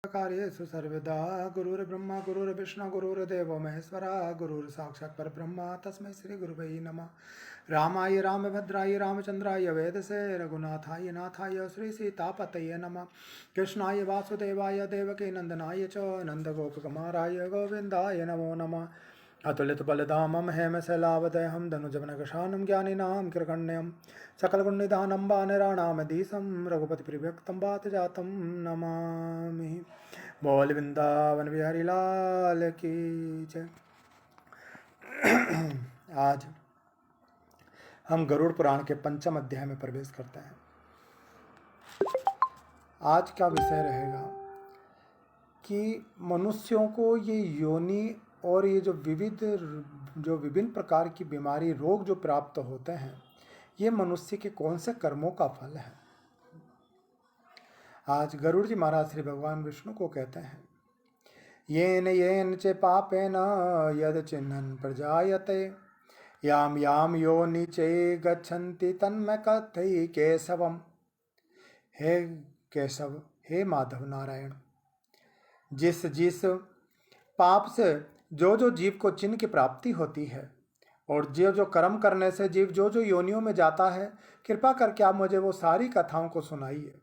कार्येषु सर्वदा गुरुर्ब्रह्मा गुरुर्विष्णु गुरुर्देवो महेश्वरा गुरुर्साक्षात् परब्रह्म तस्मै श्री गुरुवे नमः। रामाय रामभद्राय रामचंद्राय वेदसे रघुनाथाय नाथाय श्री सीतापतये नमः। कृष्णाय वासुदेवाय देवकी नंदनाय च नंदगोपकुमाराय गोविंदाय नमो नमः। अतुलित बलधामं हेमशैलावदेहं धनुजवनकृशानं ज्ञानिनां कृकण्यं सकलगुणनिधानं वानराणामधीशं रघुपतिप्रिव्यक्तं वातजातं नमामि। बोल वृंदावन बिहारी लाल की जय। आज हम गरुड़ पुराण के पंचम अध्याय में प्रवेश करते हैं। आज का विषय रहेगा कि मनुष्यों को ये योनि और ये जो विभिन्न प्रकार की बीमारी रोग जो प्राप्त होते हैं, ये मनुष्य के कौन से कर्मों का फल है। आज गरुड़ जी महाराज श्री भगवान विष्णु को कहते हैं, येन येन च पापेन यद चिन्हन प्रजायते याम याम योनि चे गच्छन्ति तन्मे कथई केशवम। हे केशव, हे माधव नारायण, जिस जिस पाप से जो जो जीव को चिन्ह की प्राप्ति होती है और जो जो कर्म करने से जीव जो जो योनियों में जाता है, कृपा करके आप मुझे वो सारी कथाओं को सुनाइए।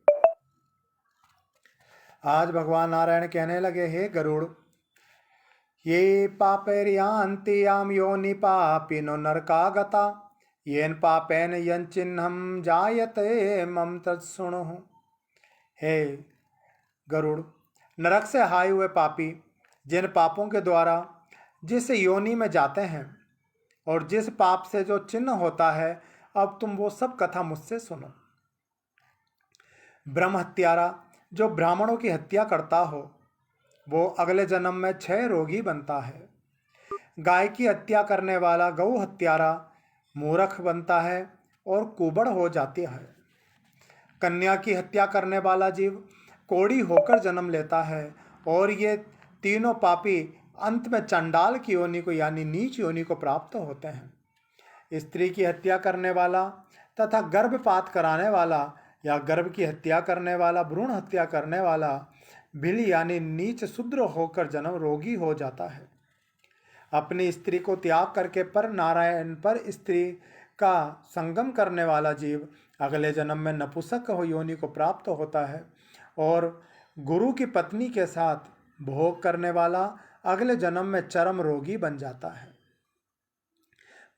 आज भगवान नारायण कहने लगे, हे गरुड़, ये पापेर्यान्ति याम योनि पापिनो नरकागता येन पापेन यन चिन्हम जायते मम तत्सुणु। हे गरुड़, नरक से हाय हुए पापी जिन पापों के द्वारा जिस योनि में जाते हैं और जिस पाप से जो चिन्ह होता है, अब तुम वो सब कथा मुझसे सुनो। ब्रह्म हत्यारा जो ब्राह्मणों की हत्या करता हो, वो अगले जन्म में क्षय रोगी बनता है। गाय की हत्या करने वाला गौ हत्यारा मूर्ख बनता है और कुबड़ हो जाती है। कन्या की हत्या करने वाला जीव कोढ़ी होकर जन्म लेता है और ये तीनों पापी अंत में चंडाल की योनि को यानी नीच योनि को प्राप्त होते हैं। स्त्री की हत्या करने वाला तथा गर्भपात कराने वाला या गर्भ की हत्या करने वाला, भ्रूण हत्या करने वाला भिली यानी नीच शूद्र होकर जन्म रोगी हो जाता है। अपनी स्त्री को त्याग करके पर नारायण पर स्त्री का संगम करने वाला जीव अगले जन्म में नपुंसक योनि को प्राप्त होता है और गुरु की पत्नी के साथ भोग करने वाला अगले जन्म में चरम रोगी बन जाता है।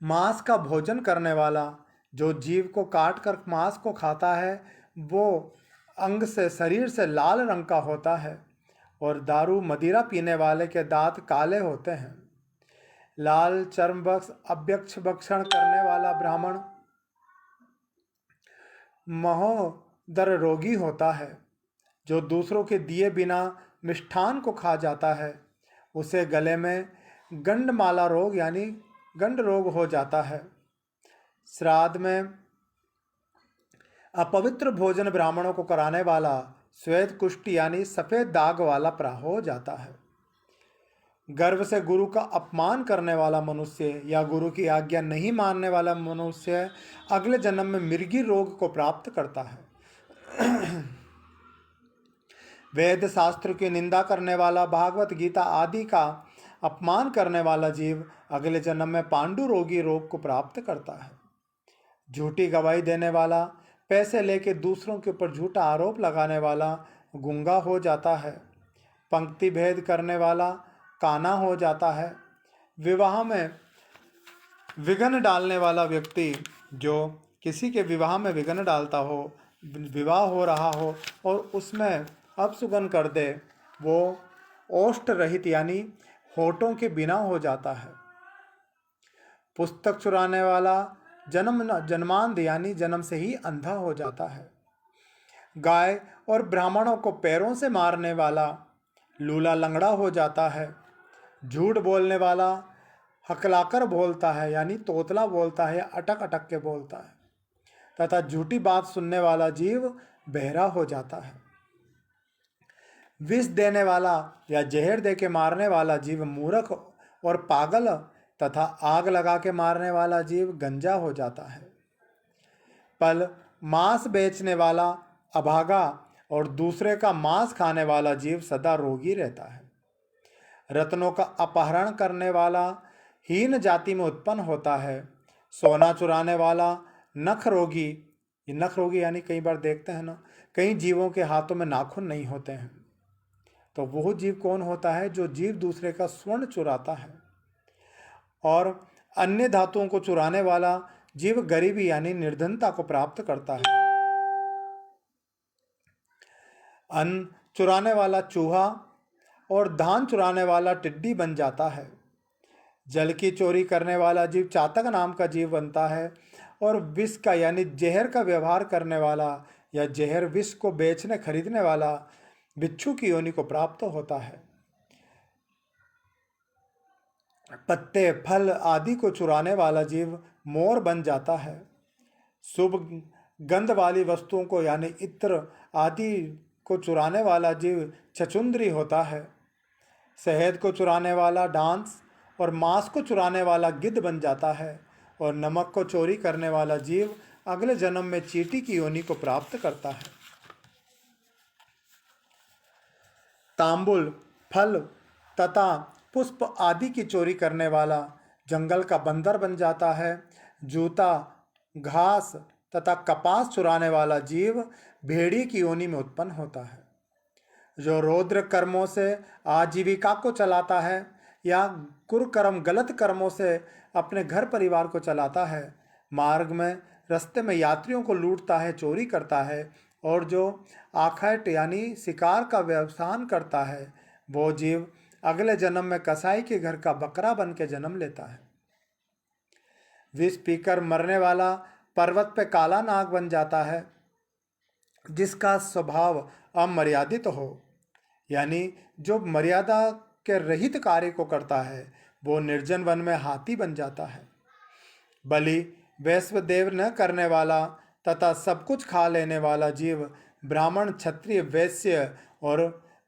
मांस का भोजन करने वाला जो जीव को काट कर मांस को खाता है, वो अंग से शरीर से लाल रंग का होता है और दारू मदिरा पीने वाले के दांत काले होते हैं। लाल चर्म बक्ष अभ्यक्ष भक्षण करने वाला ब्राह्मण महोदर रोगी होता है। जो दूसरों के दिए बिना मिष्ठान को खा जाता है, उसे गले में गंडमाला रोग यानी गंड रोग हो जाता है। श्राद्ध में अपवित्र भोजन ब्राह्मणों को कराने वाला श्वेत कुष्ठ यानी सफेद दाग वाला प्राह हो जाता है। गर्व से गुरु का अपमान करने वाला मनुष्य या गुरु की आज्ञा नहीं मानने वाला मनुष्य अगले जन्म में मृगी रोग को प्राप्त करता है। वेद शास्त्र की निंदा करने वाला, भागवत गीता आदि का अपमान करने वाला जीव अगले जन्म में पांडु रोगी रोग को प्राप्त करता है। झूठी गवाही देने वाला, पैसे लेके दूसरों के ऊपर झूठा आरोप लगाने वाला गूंगा हो जाता है। पंक्ति भेद करने वाला काना हो जाता है। विवाह में विघ्न डालने वाला व्यक्ति जो किसी के विवाह में विघ्न डालता हो, विवाह हो रहा हो और उसमें अपशुगन कर दे, वो ओष्ठ रहित यानी होठों के बिना हो जाता है। पुस्तक चुराने वाला जन्मांध यानी जन्म से ही अंधा हो जाता है। गाय और ब्राह्मणों को पैरों से मारने वाला लूला लंगड़ा हो जाता है। झूठ बोलने वाला हकलाकर बोलता है यानी तोतला बोलता है या अटक अटक के बोलता है तथा झूठी बात सुनने वाला जीव बहरा हो जाता है। विष देने वाला या जहर दे के मारने वाला जीव मूर्ख और पागल तथा आग लगा के मारने वाला जीव गंजा हो जाता है। पल मांस बेचने वाला अभागा और दूसरे का मांस खाने वाला जीव सदा रोगी रहता है। रत्नों का अपहरण करने वाला हीन जाति में उत्पन्न होता है। सोना चुराने वाला नख रोगी, ये नख रोगी यानी कई बार देखते हैं ना, कई जीवों के हाथों में नाखून नहीं होते हैं। तो वो जीव कौन होता है? जो जीव दूसरे का स्वर्ण चुराता है। और अन्य धातुओं को चुराने वाला जीव गरीबी यानी निर्धनता को प्राप्त करता है। अन्न चुराने वाला चूहा और धान चुराने वाला टिड्डी बन जाता है। जल की चोरी करने वाला जीव चातक नाम का जीव बनता है। और विष का यानी जहर का व्यवहार करने वाला या जहर विष को बेचने खरीदने वाला बिच्छू की योनि को प्राप्त होता है। पत्ते फल आदि को चुराने वाला जीव मोर बन जाता है। शुभ गंध वाली वस्तुओं को यानी इत्र आदि को चुराने वाला जीव छछुंदरी होता है। शहद को चुराने वाला डांस और मांस को चुराने वाला गिद्ध बन जाता है। और नमक को चोरी करने वाला जीव अगले जन्म में चींटी की योनि को प्राप्त करता है। तांबुल फल तथा पुष्प आदि की चोरी करने वाला जंगल का बंदर बन जाता है। जूता घास तथा कपास चुराने वाला जीव भेड़िए की योनि में उत्पन्न होता है। जो रौद्र कर्मों से आजीविका को चलाता है या कुकर्म गलत कर्मों से अपने घर परिवार को चलाता है, मार्ग में रास्ते में यात्रियों को लूटता है, चोरी करता है, और जो आखैट यानी शिकार का व्यवसान करता है, वो जीव अगले जन्म में कसाई के घर का बकरा बन के जन्म लेता है। विष पीकर मरने वाला पर्वत पे काला नाग बन जाता है। जिसका स्वभाव अमर्यादित हो यानी जो मर्यादा के रहित कार्य को करता है, वो निर्जन वन में हाथी बन जाता है। बलि वैश्वदेव न करने वाला तथा सब कुछ खा लेने वाला जीव ब्राह्मण क्षत्रिय वैश्य और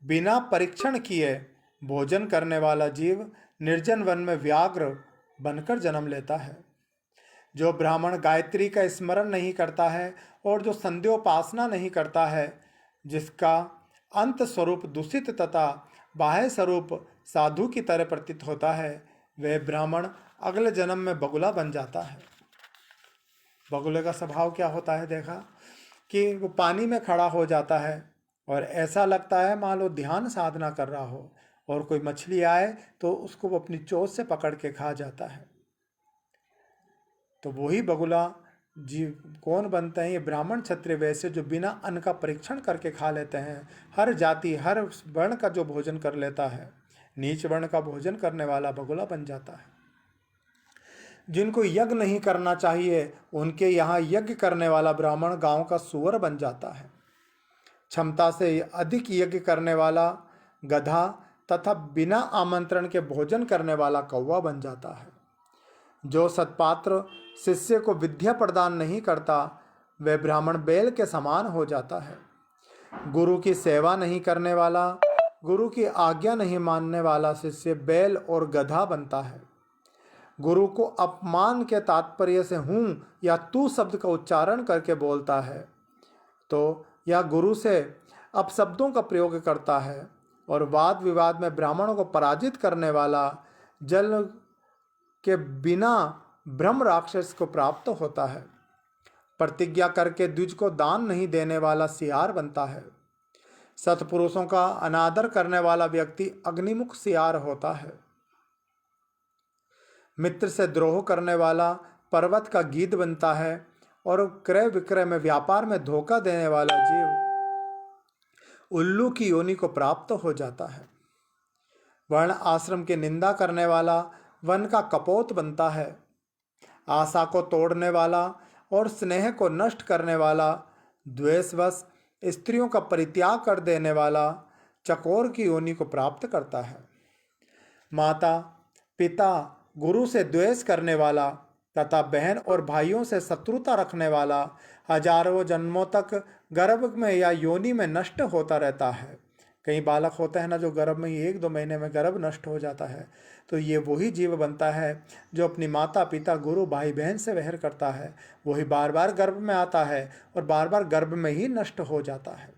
बिना परीक्षण किए भोजन करने वाला जीव निर्जन वन में व्याघ्र बनकर जन्म लेता है। जो ब्राह्मण गायत्री का स्मरण नहीं करता है और जो संध्योपासना नहीं करता है, जिसका अंत स्वरूप दूषित तथा बाह्य स्वरूप साधु की तरह प्रतीत होता है, वह ब्राह्मण अगले जन्म में बगुला बन जाता है। बगुले का स्वभाव क्या होता है? देखा कि वो पानी में खड़ा हो जाता है और ऐसा लगता है मान लो ध्यान साधना कर रहा हो, और कोई मछली आए तो उसको वो अपनी चोंच से पकड़ के खा जाता है। तो वही बगुला जीव कौन बनते हैं? ये ब्राह्मण क्षत्रिय वैश्य जो बिना अन्न का परीक्षण करके खा लेते हैं। हर जाति हर वर्ण का जो भोजन कर लेता है, नीच वर्ण का भोजन करने वाला बगुला बन जाता है। जिनको यज्ञ नहीं करना चाहिए, उनके यहाँ यज्ञ करने वाला ब्राह्मण गांव का सुअर बन जाता है। क्षमता से अधिक यज्ञ करने वाला गधा तथा बिना आमंत्रण के भोजन करने वाला कौवा बन जाता है। जो सत्पात्र शिष्य को विद्या प्रदान नहीं करता, वह ब्राह्मण बैल के समान हो जाता है। गुरु की सेवा नहीं करने वाला, गुरु की आज्ञा नहीं मानने वाला शिष्य बैल और गधा बनता है। गुरु को अपमान के तात्पर्य से हूँ या तू शब्द का उच्चारण करके बोलता है, तो यह गुरु से अपशब्दों का प्रयोग करता है। और वाद विवाद में ब्राह्मणों को पराजित करने वाला जल के बिना ब्रह्म राक्षस को प्राप्त होता है। प्रतिज्ञा करके द्विज को दान नहीं देने वाला सियार बनता है। सत्पुरुषों का अनादर करने वाला व्यक्ति अग्निमुख सियार होता है। मित्र से द्रोह करने वाला पर्वत का गीद बनता है। और क्रय विक्रय में व्यापार में धोखा देने वाला जीव उल्लू की योनि को प्राप्त हो जाता है। वर्ण आश्रम की निंदा करने वाला वन का कपोत बनता है। आशा को तोड़ने वाला और स्नेह को नष्ट करने वाला, द्वेषवश स्त्रियों का परित्याग कर देने वाला चकोर की योनि को प्राप्त करता है। माता पिता गुरु से द्वेष करने वाला तथा बहन और भाइयों से शत्रुता रखने वाला हजारों जन्मों तक गर्भ में या योनि में नष्ट होता रहता है। कई बालक होते हैं ना, जो गर्भ में ही 1-2 महीने में गर्भ नष्ट हो जाता है, तो ये वही जीव बनता है जो अपनी माता पिता गुरु भाई बहन से वैर करता है। वही बार बार गर्भ में आता है और बार बार गर्भ में ही नष्ट हो जाता है।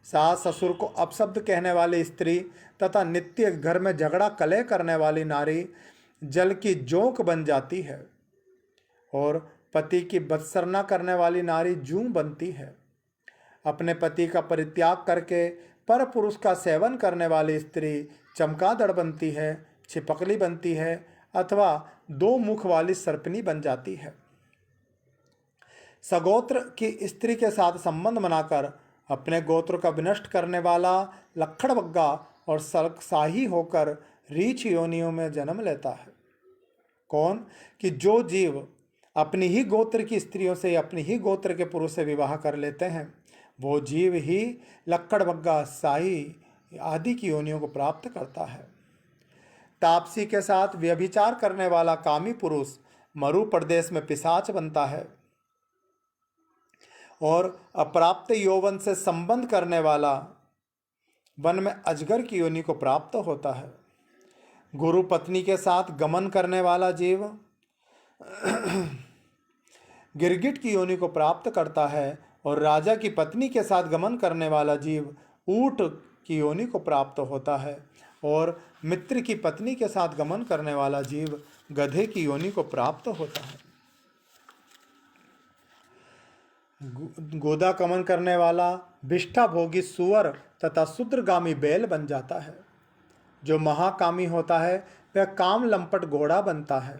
सास ससुर को अपशब्द कहने वाली स्त्री तथा नित्य घर में झगड़ा कलह करने वाली नारी जल की जोंक बन जाती है और पति की बदसरना करने वाली नारी जूं बनती है। अपने पति का परित्याग करके पर पुरुष का सेवन करने वाली स्त्री चमगादड़ बनती है, छिपकली बनती है अथवा दो मुख वाली सर्पनी बन जाती है। सगोत्र की स्त्री के साथ संबंध बनाकर अपने गोत्र का विनष्ट करने वाला लक्खड़बग्गा और सलकसाही होकर रीछ योनियों में जन्म लेता है। कौन? कि जो जीव अपनी ही गोत्र की स्त्रियों से अपनी ही गोत्र के पुरुष से विवाह कर लेते हैं, वो जीव ही लक्कड़बग्गा, साही आदि की योनियों को प्राप्त करता है। तापसी के साथ व्यभिचार करने वाला कामी पुरुष मरु प्रदेश में पिशाच बनता है और अप्राप्त यौवन से संबंध करने वाला वन में अजगर की योनि को प्राप्त होता है। गुरु पत्नी के साथ गमन करने वाला जीव गिरगिट की योनि को प्राप्त करता है और राजा की पत्नी के साथ गमन करने वाला जीव ऊंट की योनि को प्राप्त होता है और मित्र की पत्नी के साथ गमन करने वाला जीव गधे की योनि को प्राप्त होता है। गोदा कमन करने वाला विष्ठा भोगी सुअर तथा शूद्रगामी बैल बन जाता है। जो महाकामी होता है वह काम लंपट घोड़ा बनता है।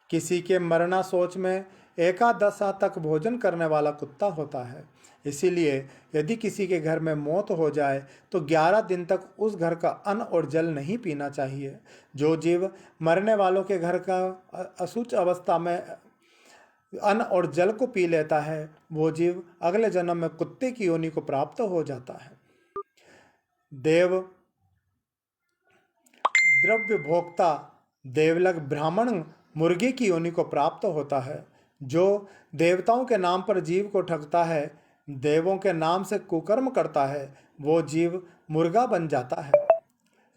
किसी के मरना सोच में एकादशा तक भोजन करने वाला कुत्ता होता है। इसीलिए यदि किसी के घर में मौत हो जाए तो 11 दिन तक उस घर का अन्न और जल नहीं पीना चाहिए। जो जीव मरने वालों के घर का अशुच अवस्था में अन्न और जल को पी लेता है, वो जीव अगले जन्म में कुत्ते की योनि को प्राप्त हो जाता है। देव द्रव्य भोक्ता देवलग ब्राह्मण मुर्गी की योनि को प्राप्त होता है। जो देवताओं के नाम पर जीव को ठगता है, देवों के नाम से कुकर्म करता है, वो जीव मुर्गा बन जाता है।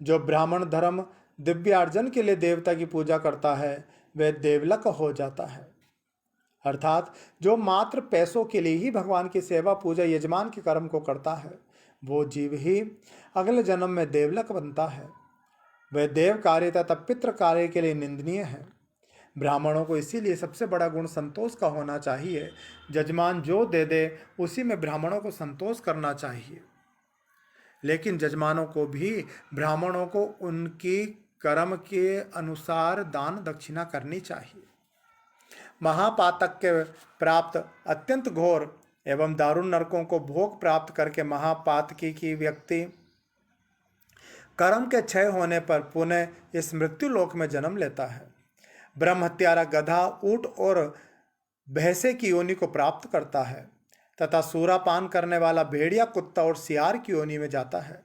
जो ब्राह्मण धर्म दिव्यार्जन के लिए देवता की पूजा करता है वह देवलक हो जाता है। अर्थात जो मात्र पैसों के लिए ही भगवान की सेवा पूजा यजमान के कर्म को करता है, वो जीव ही अगले जन्म में देवलक बनता है। वह देव कार्य तथा पितृ कार्य के लिए निंदनीय है। ब्राह्मणों को इसीलिए सबसे बड़ा गुण संतोष का होना चाहिए। जजमान जो दे दे उसी में ब्राह्मणों को संतोष करना चाहिए। लेकिन जजमानों को भी ब्राह्मणों को उनकी कर्म के अनुसार दान दक्षिणा करनी चाहिए। महापातक के प्राप्त अत्यंत घोर एवं दारुण नरकों को भोग प्राप्त करके महापातकी की व्यक्ति कर्म के क्षय होने पर पुनः इस मृत्यु लोक में जन्म लेता है। ब्रह्म हत्यारा गधा, ऊंट और भैंसे की योनि को प्राप्त करता है तथा सूरापान करने वाला भेड़िया, कुत्ता और सियार की योनि में जाता है।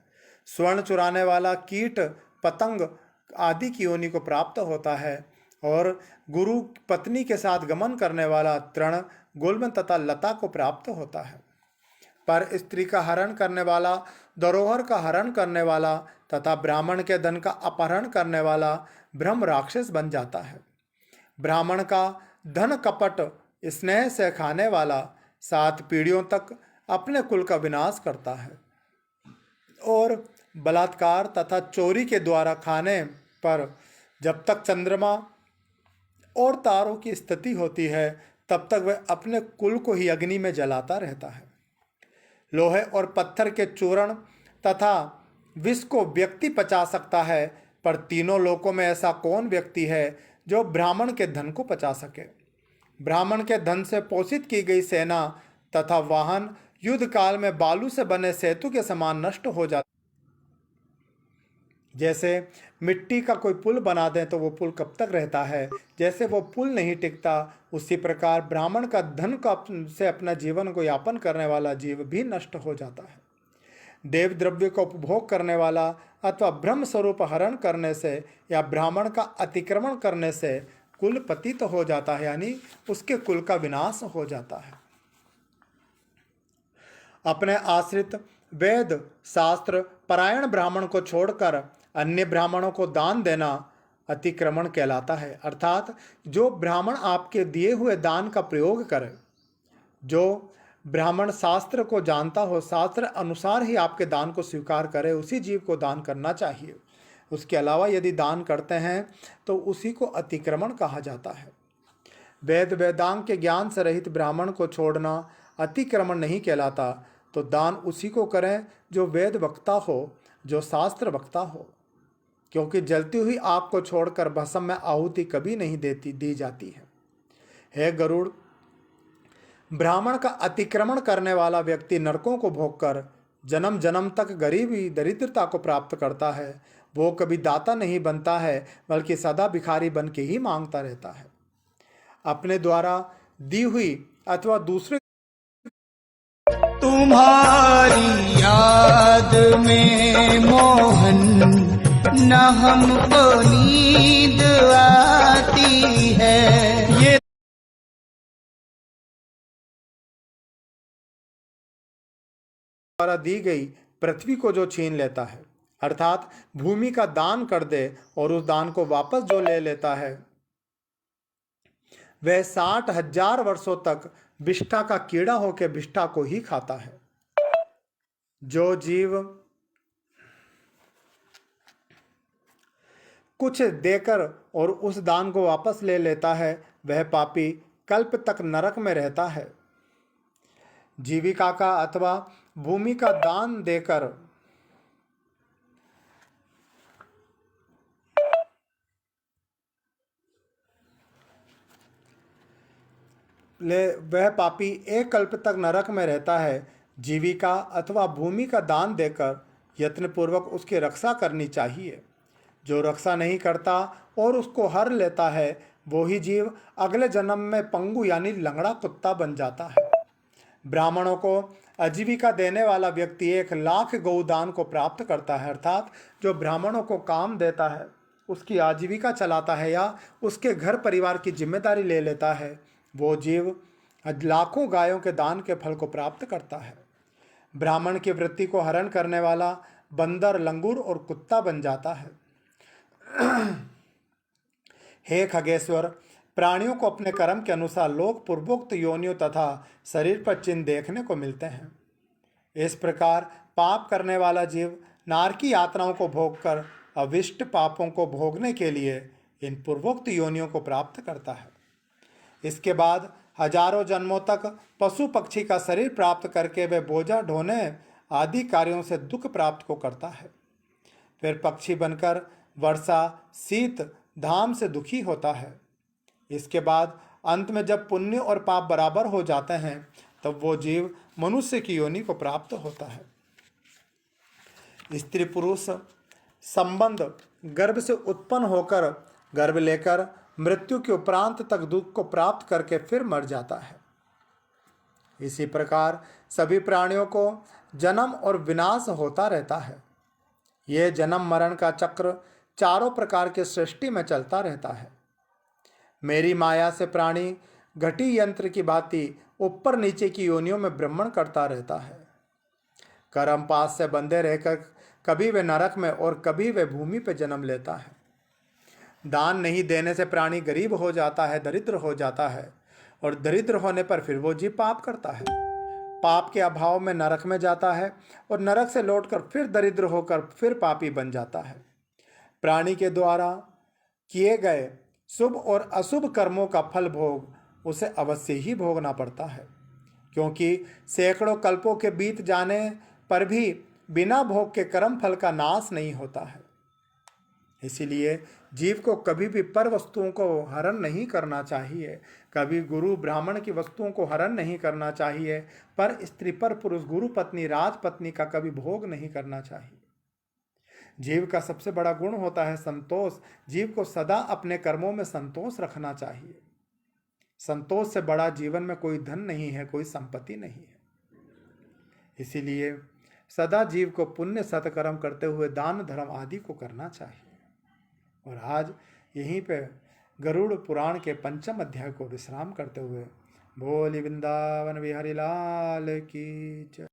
स्वर्ण चुराने वाला कीट, पतंग आदि की योनि को प्राप्त होता है और गुरु पत्नी के साथ गमन करने वाला तृण, गुल्म तथा लता को प्राप्त होता है। पर स्त्री का हरण करने वाला, धरोहर का हरण करने वाला तथा ब्राह्मण के धन का अपहरण करने वाला ब्रह्म राक्षस बन जाता है। ब्राह्मण का धन कपट स्नेह से खाने वाला 7 पीढ़ियों तक अपने कुल का विनाश करता है और बलात्कार तथा चोरी के द्वारा खाने पर जब तक चंद्रमा और तारों की स्थिति होती है तब तक वह अपने कुल को ही अग्नि में जलाता रहता है। लोहे और पत्थर के चूर्ण तथा विष को व्यक्ति पचा सकता है, पर तीनों लोकों में ऐसा कौन व्यक्ति है जो ब्राह्मण के धन को पचा सके। ब्राह्मण के धन से पोषित की गई सेना तथा वाहन युद्ध काल में बालू से बने सेतु के समान नष्ट हो जाते। जैसे मिट्टी का कोई पुल बना दें तो वो पुल कब तक रहता है, जैसे वो पुल नहीं टिकता, उसी प्रकार ब्राह्मण का धन का से अपना जीवन को यापन करने वाला जीव भी नष्ट हो जाता है। देव द्रव्य का उपभोग करने वाला अथवा ब्रह्म स्वरूप हरण करने से या ब्राह्मण का अतिक्रमण करने से कुल पतित हो जाता है, यानी उसके कुल का विनाश हो जाता है। अपने आश्रित वेद शास्त्र परायण ब्राह्मण को छोड़कर अन्य ब्राह्मणों को दान देना अतिक्रमण कहलाता है। अर्थात जो ब्राह्मण आपके दिए हुए दान का प्रयोग करे, जो ब्राह्मण शास्त्र को जानता हो, शास्त्र अनुसार ही आपके दान को स्वीकार करे, उसी जीव को दान करना चाहिए। उसके अलावा यदि दान करते हैं तो उसी को अतिक्रमण कहा जाता है। वेद वेदांग के ज्ञान से रहित ब्राह्मण को छोड़ना अतिक्रमण नहीं कहलाता। तो दान उसी को करें जो वेद वक्ता हो, जो शास्त्र वक्ता हो, क्योंकि जलती हुई आग को छोड़कर भस्म में आहुति कभी नहीं दी जाती है। हे गरुड़, ब्राह्मण का अतिक्रमण करने वाला व्यक्ति नरकों को भोगकर जन्म जन्म तक गरीबी दरिद्रता को प्राप्त करता है। वो कभी दाता नहीं बनता है, बल्कि सदा भिखारी बन के ही मांगता रहता है। अपने द्वारा दी हुई अथवा दूसरे तुम्हारी याद में मोहन न हमको नींद आती है। ये द्वारा दी गई पृथ्वी को जो छीन लेता है, अर्थात भूमि का दान कर दे और उस दान को वापस जो ले लेता है, वह 60,000 वर्षों तक विष्ठा का कीड़ा होकर विष्ठा को ही खाता है। जो जीव कुछ देकर और उस दान को वापस ले लेता है, वह पापी कल्प तक नरक में रहता है। जीविका का अथवा भूमि का दान देकर वह पापी एक कल्प तक नरक में रहता है। जीविका अथवा भूमि का दान देकर यत्नपूर्वक उसकी रक्षा करनी चाहिए। जो रक्षा नहीं करता और उसको हर लेता है, वो ही जीव अगले जन्म में पंगु यानी लंगड़ा कुत्ता बन जाता है। ब्राह्मणों को आजीविका देने वाला व्यक्ति 1,00,000 गौदान को प्राप्त करता है, अर्थात जो ब्राह्मणों को काम देता है, उसकी आजीविका चलाता है या उसके घर परिवार की जिम्मेदारी ले लेता है, वो जीव लाखों गायों के दान के फल को प्राप्त करता है। ब्राह्मण की वृत्ति को हरण करने वाला बंदर, लंगूर और कुत्ता बन जाता है। हे खगेश्वर, प्राणियों को अपने कर्म के अनुसार लोक पूर्वोक्त योनियों तथा शरीर पर चिन्ह देखने को मिलते हैं। इस प्रकार पाप करने वाला जीव नारकी यातनाओं को भोगकर अविष्ट पापों को भोगने के लिए इन पूर्वोक्त योनियों को प्राप्त करता है। इसके बाद हजारों जन्मों तक पशु पक्षी का शरीर प्राप्त करके वह बोझा ढोने आदि कार्यों से दुख प्राप्त को करता है। फिर पक्षी बनकर वर्षा, शीत, धाम से दुखी होता है। इसके बाद अंत में जब पुण्य और पाप बराबर हो जाते हैं, तब वो जीव मनुष्य की योनि को प्राप्त होता है। स्त्री पुरुष संबंध गर्भ से उत्पन्न होकर गर्भ लेकर मृत्यु के उपरांत तक दुख को प्राप्त करके फिर मर जाता है। इसी प्रकार सभी प्राणियों को जन्म और विनाश होता रहता है। यह जन्म मरण का चक्र चारों प्रकार के सृष्टि में चलता रहता है। मेरी माया से प्राणी घटी यंत्र की भांति ऊपर नीचे की योनियों में भ्रमण करता रहता है। कर्म पास से बंधे रहकर कभी वे नरक में और कभी वे भूमि पर जन्म लेता है। दान नहीं देने से प्राणी गरीब हो जाता है, दरिद्र हो जाता है, और दरिद्र होने पर फिर वो जीव पाप करता है। पाप के अभाव में नरक में जाता है और नरक से लौटकर फिर दरिद्र होकर फिर पापी बन जाता है। प्राणी के द्वारा किए गए शुभ और अशुभ कर्मों का फल भोग उसे अवश्य ही भोगना पड़ता है, क्योंकि सैकड़ों कल्पों के बीत जाने पर भी बिना भोग के कर्म फल का नाश नहीं होता है। इसीलिए जीव को कभी भी पर वस्तुओं को हरण नहीं करना चाहिए, कभी गुरु ब्राह्मण की वस्तुओं को हरण नहीं करना चाहिए, पर स्त्री पर पुरुष, गुरु पत्नी, राजपत्नी का कभी भोग नहीं करना चाहिए। जीव का सबसे बड़ा गुण होता है संतोष। जीव को सदा अपने कर्मों में संतोष रखना चाहिए। संतोष से बड़ा जीवन में कोई धन नहीं है, कोई संपत्ति नहीं है। इसीलिए सदा जीव को पुण्य सत्कर्म करते हुए दान धर्म आदि को करना चाहिए। और आज यहीं पे गरुड़ पुराण के 5वें अध्याय को विश्राम करते हुए बोली वृंदावन बिहारी लाल की जय।